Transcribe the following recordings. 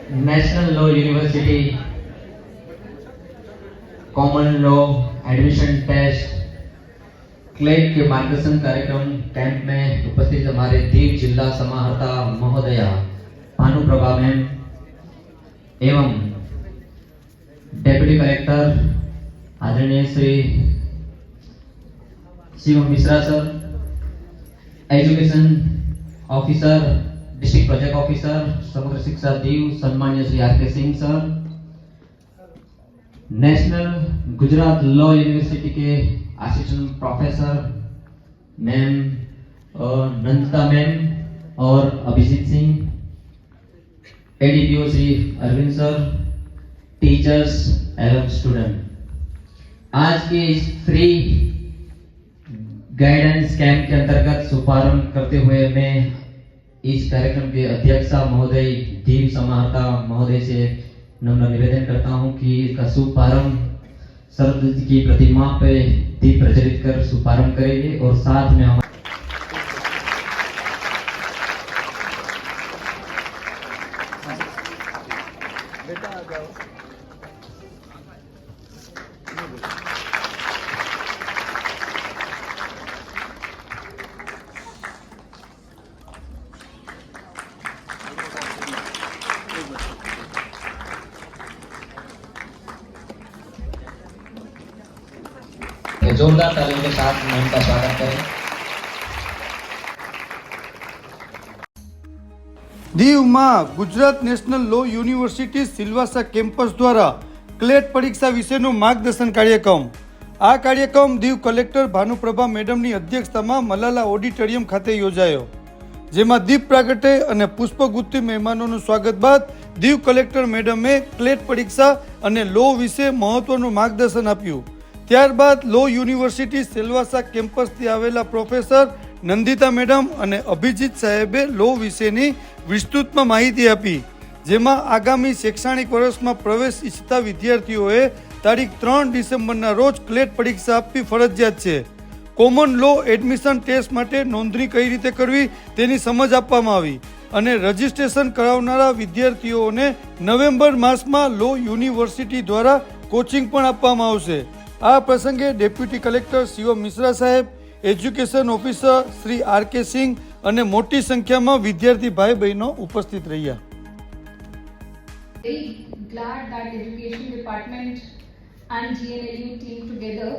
National law university common law admission test CLAT के मार्गदर्शन कार्यक्रम कैंप में उपस्थित हमारे दीव जिला समाहर्ता महोदया भानुप्रभा मैम एवं डेप्यूटी कलेक्टर आदरणीय Shri Shivam Mishra sir, education officer district project officer Samagra Shiksha Diu सम्मान्य Shri R K. Singh sir, national Gujarat law university के assistant professor ma'am Nandita ma'am और Abhijit Singh, ADPO Shri Arvind sir, teachers एवं स्टूडेंट, आज के इस फ्री गाइडेंस कैंप के अंतर्गत शुभारंभ करते हुए मैं इस कार्यक्रम के अध्यक्षा महोदय दीव समाहर्ता महोदय से नम्र निवेदन करता हूं कि इसका शुभारंभ शरद जी की प्रतिमा पे दीप प्रज्वलित कर शुभारंभ करेंगे और साथ में हम जोरदार तालियों के साथ मैम का स्वागत करें। દીવમાં Gujarat national law university Silvassa campus દ્વારા ક્લેટ પરીક્ષા વિશેનું માર્ગદર્શન કાર્યક્રમ. આ કાર્યક્રમ દીવ કલેક્ટર ભાનુપ્રભા મેડમની અધ્યક્ષતામાં મલાલા ઓડિટોરિયમ ખાતે યોજાયો, જેમાં દીપ પ્રાગટ્ય અને પુષ્પગુચ્છથી મહેમાનોનું સ્વાગત બાદ દીવ કલેક્ટર મેડમે ક્લેટ પરીક્ષા અને લો વિશે મહત્વનું માર્ગદર્શન આપ્યું. ત્યારબાદ લો યુનિવર્સિટી સિલવાસા કેમ્પસથી આવેલા પ્રોફેસર નંદિતા મેડમ અને અભિજીત સાહેબે લો વિશેની વિસ્તૃતમાં માહિતી આપી, જેમાં આગામી શૈક્ષણિક વર્ષમાં પ્રવેશ ઈચ્છતા વિદ્યાર્થીઓએ તારીખ 3 ડિસેમ્બરના રોજ ક્લેટ પરીક્ષા આપવી ફરજિયાત છે. કોમન લો એડમિશન ટેસ્ટ માટે નોંધણી કઈ રીતે કરવી તેની સમજ આપવામાં આવી અને રજિસ્ટ્રેશન કરાવનારા વિદ્યાર્થીઓને નવેમ્બર માસમાં લો યુનિવર્સિટી દ્વારા કોચિંગ પણ આપવામાં આવશે. આ પ્રસંગે ડેપ્યુટી કલેક્ટર શિવમ મિશ્રા સાહેબ, એજ્યુકેશન ઓફિસર શ્રી આર.કે. સિંહ અને મોટી સંખ્યામાં વિદ્યાર્થી ભાઈ બહેનો ઉપસ્થિત રહ્યા. Very glad that education department and GNLU team together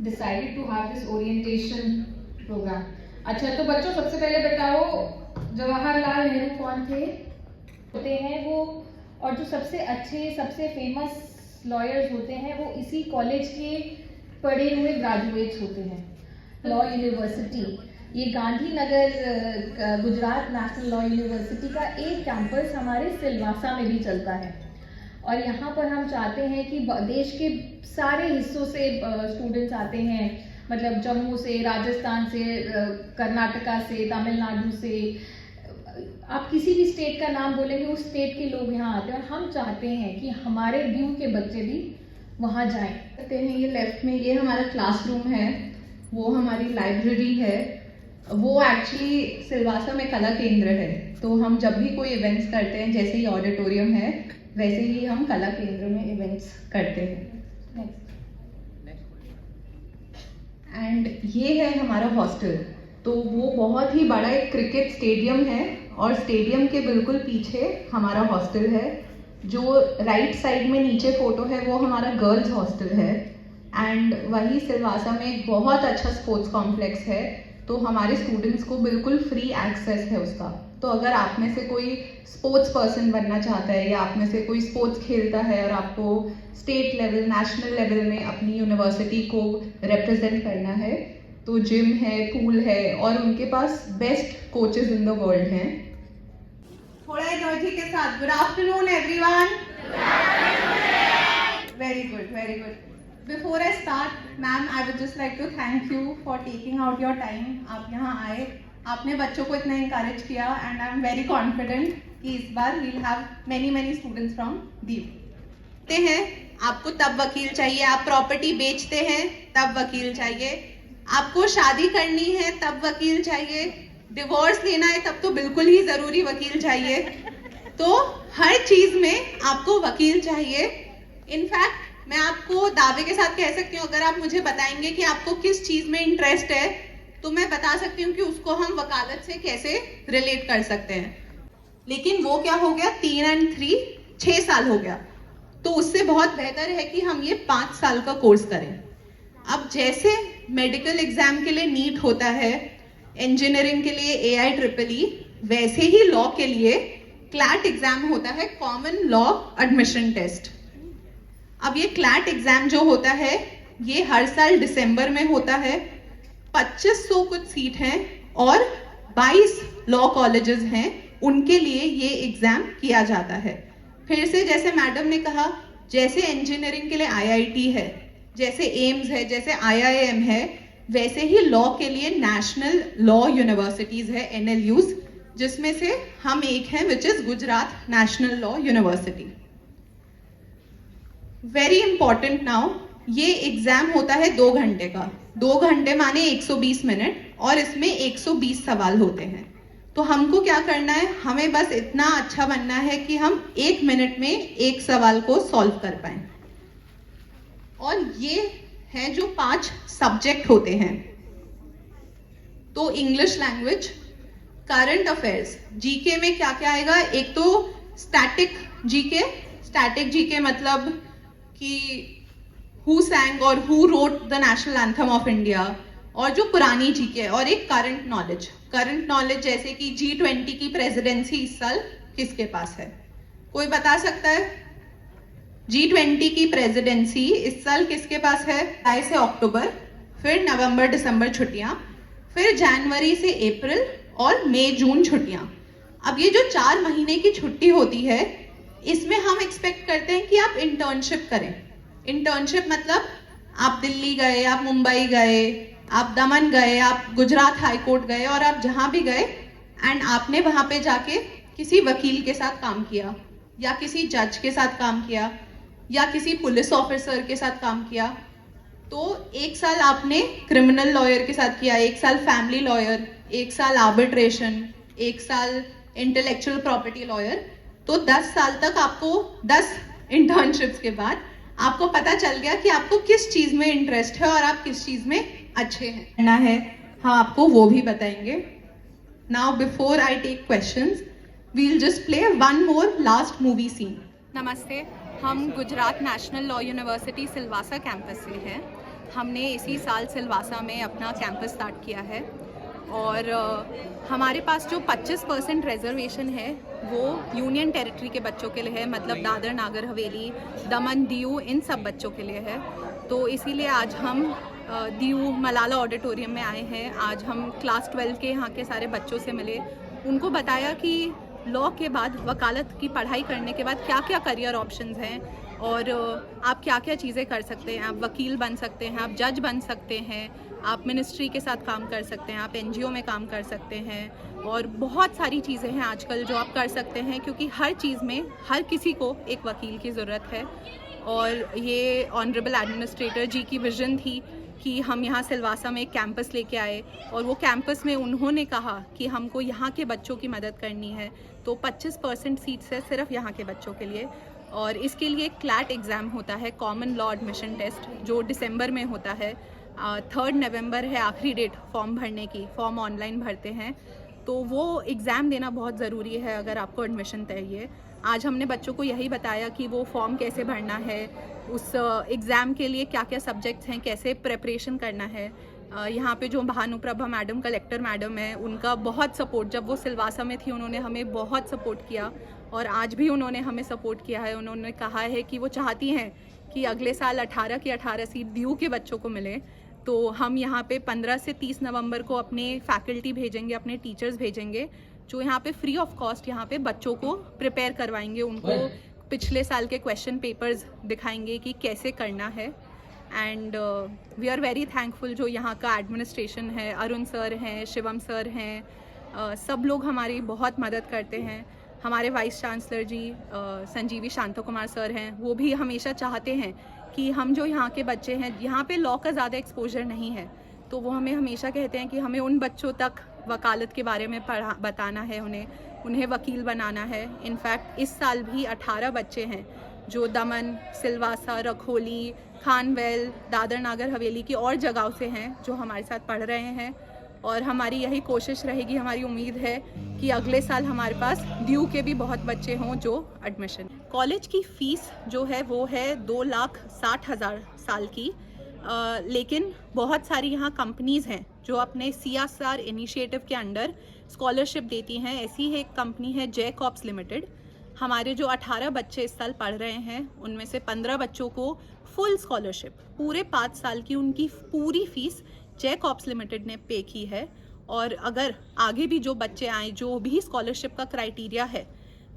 decided to have this orientation program. अच्छा तो बच्चों सबसे पहले बताओ जवाहरलाल नेहरू कौन थे? होते हैं वो, और जो सबसे अच्छे सबसे फेमस लॉयर्स होते हैं वो इसी कॉलेज के पढ़े हुए ग्रेजुएट्स होते हैं. लॉ यूनिवर्सिटी, ये Gandhinagar Gujarat national law university का एक कैंपस हमारे सिलवासा में भी चलता है और यहाँ पर हम चाहते हैं कि देश के सारे हिस्सों से स्टूडेंट्स आते हैं, मतलब जम्मू से, राजस्थान से, कर्नाटका से, तमिलनाडु से, आप किसी भी स्टेट का नाम बोलेंगे उस स्टेट के लोग यहाँ आते हैं और हम चाहते हैं कि हमारे दीव के बच्चे भी वहाँ जाएं. करते हैं ये लेफ्ट में ये हमारा क्लासरूम है, वो हमारी लाइब्रेरी है, वो एक्चुअली सिलवासा में कला केंद्र है. तो हम जब भी कोई इवेंट्स करते हैं, जैसे ही ऑडिटोरियम है वैसे ही हम कला केंद्र में इवेंट्स करते हैं. एंड ये है हमारा हॉस्टल. तो वो बहुत ही बड़ा एक क्रिकेट स्टेडियम है और स्टेडियम के बिल्कुल पीछे हमारा हॉस्टल है. जो राइट साइड में नीचे फोटो है वो हमारा गर्ल्स हॉस्टल है. एंड वही सिलवासा में एक बहुत अच्छा स्पोर्ट्स कॉम्प्लेक्स है, तो हमारे स्टूडेंट्स को बिल्कुल फ्री एक्सेस है उसका. तो अगर आप में से कोई स्पोर्ट्स पर्सन बनना चाहता है या आप में से कोई स्पोर्ट्स खेलता है और आपको स्टेट लेवल, नेशनल लेवल में अपनी यूनिवर्सिटी को रिप्रेजेंट करना है, तो जिम है, पूल है और उनके पास best coaches in the world हैं. थोड़ा एनर्जी के साथ good afternoon everyone. Very good, very good. Before I start, ma'am, I would just like to thank you for taking out your time. आप यहाँ आए, आपने बच्चों को इतना encourage किया and I am very confident कि इस बार we'll have many students from Deep. ते हैं, आपको तब वकील चाहिए, आप प्रॉपर्टी बेचते हैं तब वकील चाहिए, आपको शादी करनी है तब वकील चाहिए, डिवोर्स लेना है तब तो बिल्कुल ही जरूरी वकील चाहिए. तो हर चीज में आपको वकील चाहिए। इनफैक्ट मैं आपको दावे के साथ कह सकती हूँ, अगर आप मुझे बताएंगे कि आपको किस चीज में इंटरेस्ट है तो मैं बता सकती हूँ कि उसको हम वकालत से कैसे रिलेट कर सकते हैं। लेकिन वो क्या हो गया, 3 और 3 6 साल हो गया, तो उससे बहुत बेहतर है कि हम ये 5 साल का कोर्स करें। अब जैसे मेडिकल एग्जाम के लिए नीट होता है, इंजीनियरिंग के लिए AIEEE, वैसे ही लॉ के लिए क्लैट एग्जाम होता है, कॉमन लॉ एडमिशन टेस्ट। अब ये क्लैट एग्जाम जो होता है ये हर साल दिसंबर में होता है। 2500 कुछ सीट हैं और 22 लॉ कॉलेजेस हैं, उनके लिए ये एग्जाम किया जाता है। फिर से जैसे मैडम ने कहा, जैसे इंजीनियरिंग के लिए IIT है, जैसे एम्स है, जैसे IIM है, वैसे ही लॉ के लिए नेशनल लॉ यूनिवर्सिटीज है, NLUs, जिसमें से हम एक हैं which is Gujarat national law university. Very important now, ये एग्जाम होता है 2 घंटे का। 2 घंटे माने 120 मिनट, और इसमें 120 सवाल होते हैं। तो हमको क्या करना है, हमें बस इतना अच्छा बनना है कि हम 1 मिनट में एक सवाल को सॉल्व कर पाए। और ये है जो 5 सब्जेक्ट होते हैं। तो English language, current affairs, GK में क्या क्या आएगा, एक तो स्टैटिक जीके। स्टैटिक जीके मतलब कि हु सैंग और who wrote the national anthem of India, और जो पुरानी जीके है, और एक करंट नॉलेज। करंट नॉलेज जैसे कि G20 की प्रेसिडेंसी इस साल किसके पास है, कोई बता सकता है? G20 की प्रेसिडेंसी इस साल किसके पास है? जुलाई से अक्टूबर, फिर नवंबर दिसंबर छुट्टियां, फिर जनवरी से अप्रैल, और मई जून छुट्टियां। अब ये जो 4 महीने की छुट्टी होती है, इसमें हम एक्सपेक्ट करते हैं कि आप इंटर्नशिप करें। इंटर्नशिप मतलब आप दिल्ली गए, आप मुंबई गए, आप दमन गए, आप गुजरात हाई कोर्ट गए, और आप जहां भी गए एंड आपने वहां पे जाके किसी वकील के साथ काम किया, या किसी जज के साथ काम किया, या किसी पुलिस ऑफिसर के साथ काम किया। तो 1 साल आपने क्रिमिनल लॉयर के साथ किया, 1 साल फैमिली लॉयर, 1 साल आर्बिट्रेशन, 1 साल इंटेलेक्चुअल प्रॉपर्टी लॉयर। तो 10 साल तक आपको 10 इंटर्नशिप्स के बाद आपको पता चल गया कि आपको किस चीज में इंटरेस्ट है और आप किस चीज में अच्छे हैं, करना है। हाँ, आपको वो भी बताएंगे। Now before I take questions, we'll just play one more last movie scene. नमस्ते, हम Gujarat national law university Silvassa campus से हैं। हमने इसी साल सिलवासा में अपना कैंपस स्टार्ट किया है, और हमारे पास जो 25% रिजर्वेशन है वो यूनियन टेरिटरी के बच्चों के लिए है, मतलब दादर नागर हवेली, दमन, दीव, इन सब बच्चों के लिए है। तो इसीलिए आज हम दीव मलाला ऑडिटोरियम में आए हैं। आज हम क्लास 12 के यहाँ के सारे बच्चों से मिले, उनको बताया कि लॉ के बाद, वकालत की पढ़ाई करने के बाद क्या क्या करियर ऑप्शंस हैं, और आप क्या क्या चीज़ें कर सकते हैं। आप वकील बन सकते हैं, आप जज बन सकते हैं, आप मिनिस्ट्री के साथ काम कर सकते हैं, आप NGO में काम कर सकते हैं, और बहुत सारी चीज़ें हैं आजकल जो आप कर सकते हैं, क्योंकि हर चीज़ में हर किसी को एक वकील की ज़रूरत है। और ये ऑनरेबल एडमिनिस्ट्रेटर जी की विज़न थी कि हम यहाँ सिलवासा में एक कैंपस लेके आए, और वो कैंपस में उन्होंने कहा कि हमको यहाँ के बच्चों की मदद करनी है। तो 25% सीट्स है सिर्फ यहाँ के बच्चों के लिए, और इसके लिए क्लैट एग्ज़ाम होता है, कॉमन लॉ एडमिशन टेस्ट, जो दिसंबर में होता है। 3 नवंबर है आखिरी डेट फॉर्म भरने की, फॉर्म ऑनलाइन भरते हैं। तो वो एग्ज़ाम देना बहुत ज़रूरी है अगर आपको एडमिशन चाहिए। आज हमने बच्चों को यही बताया कि वो फॉर्म कैसे भरना है, उस एग्ज़ाम के लिए क्या क्या सब्जेक्ट्स हैं, कैसे प्रिपरेशन करना है। यहाँ पे जो भानुप्रभा मैडम, कलेक्टर मैडम है, उनका बहुत सपोर्ट, जब वो सिलवासा में थी उन्होंने हमें बहुत सपोर्ट किया, और आज भी उन्होंने हमें सपोर्ट किया है। उन्होंने कहा है कि वो चाहती हैं कि अगले साल 18 की 18 सीट दीव के बच्चों को मिले। तो हम यहाँ पे 15 से 30 नवंबर को अपने फैकल्टी भेजेंगे, अपने टीचर्स भेजेंगे, जो यहाँ पे फ्री ऑफ कॉस्ट यहाँ पे बच्चों को प्रिपेयर करवाएंगे, उनको पिछले साल के क्वेश्चन पेपर्स दिखाएंगे कि कैसे करना है। And we are very thankful जो यहाँ का एडमिनिस्ट्रेशन है, अरुण सर हैं, शिवम सर हैं, सब लोग हमारी बहुत मदद करते हैं। हमारे वाइस चांसलर जी संजीवी शांता कुमार सर हैं, वो भी हमेशा चाहते हैं कि हम जो यहाँ के बच्चे हैं, यहाँ पे लॉ का ज़्यादा एक्सपोजर नहीं है, तो वो हमें हमेशा कहते हैं कि हमें उन बच्चों तक वकालत के बारे में बताना है, उन्हें वकील बनाना है। इनफैक्ट इस साल भी 18 बच्चे हैं जो दमन, सिलवासा, रखोली, खानवेल, दादर नागर हवेली की और जगहों से हैं जो हमारे साथ पढ़ रहे हैं। और हमारी यही कोशिश रहेगी, हमारी उम्मीद है कि अगले साल हमारे पास ड्यू के भी बहुत बच्चे हों जो एडमिशन। कॉलेज की फ़ीस जो है वो है 2,60,000 साल की, लेकिन बहुत सारी यहाँ कंपनीज़ हैं जो अपने CSR इनिशिएटिव के अंडर स्कॉलरशिप देती हैं। ऐसी ही एक कंपनी है जैकॉब्स लिमिटेड। हमारे जो 18 बच्चे इस साल पढ़ रहे हैं उनमें से 15 बच्चों को फुल स्कॉलरशिप, पूरे 5 साल की उनकी पूरी फीस जैकॉब्स लिमिटेड ने पे की है। और अगर आगे भी जो बच्चे आए, जो भी स्कॉलरशिप का क्राइटेरिया है,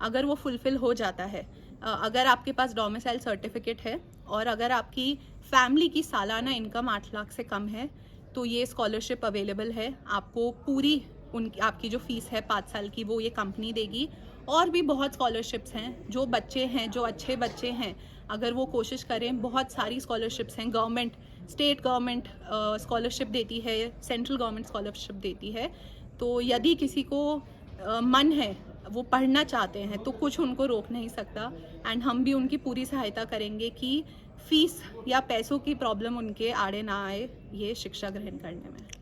अगर वो फुलफ़िल हो जाता है, अगर आपके पास डोमिसाइल सर्टिफिकेट है और अगर आपकी फैमिली की सालाना इनकम 8 लाख से कम है, तो ये स्कॉलरशिप अवेलेबल है। आपको पूरी आपकी जो फ़ीस है 5 साल की वो ये कंपनी देगी। और भी बहुत स्कॉलरशिप्स हैं, जो बच्चे हैं, जो अच्छे बच्चे हैं, अगर वो कोशिश करें, बहुत सारी स्कॉलरशिप्स हैं। गवर्नमेंट, स्टेट गवर्नमेंट स्कॉलरशिप देती है, सेंट्रल गवर्नमेंट स्कॉलरशिप देती है। तो यदि किसी को मन है, वो पढ़ना चाहते हैं, तो कुछ उनको रोक नहीं सकता। एंड हम भी उनकी पूरी सहायता करेंगे कि फ़ीस या पैसों की प्रॉब्लम उनके आड़े ना आए ये शिक्षा ग्रहण करने में।